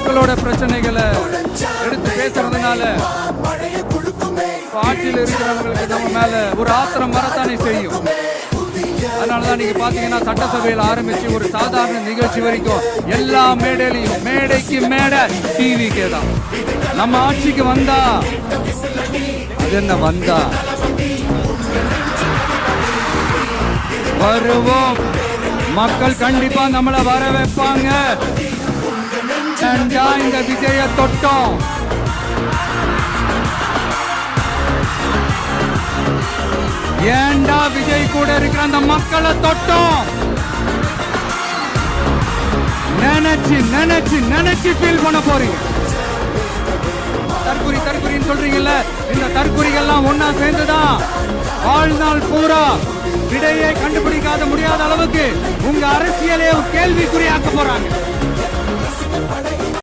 மக்களோட பிரச்சனைகளை எடுத்து பேசுறதுனால ஆட்சியில் இருக்கிறவங்களுக்கு நம்ம மேல ஒரு ஆத்திரம் வரத்தானே செய்யும். அதனாலதான் நீங்க பாத்தீங்கன்னா சட்டசபையில் ஆரம்பிச்சு ஒரு சாதாரண நிகழ்ச்சி வரைக்கும் எல்லா மேடையிலையும் மேடைக்கு மேடை டிவிக்கே தான். நம்ம ஆட்சிக்கு வந்தா அது என்ன வந்தா வருவோம், மக்கள் கண்டிப்பா நம்மளை வர வைப்பாங்க. இந்த விஜய தொட்டோம். ஏண்டா விஜய் கூட இருக்கிற அந்த மக்களை தொட்டோம். நினைச்சு நினைச்சு நினைச்சு ஃபீல் பண்ண போறீங்க. தற்குறி தற்குறின்னு சொல்றீங்கல்ல, இந்த தற்குறிகள்லாம் ஒன்னா சேர்ந்துதான் வாழ்நாள் பூரா விடையை கண்டுபிடிக்காத முடியாத அளவுக்கு உங்க அரசியலே கேள்விக்குறியாக்க போறாங்க.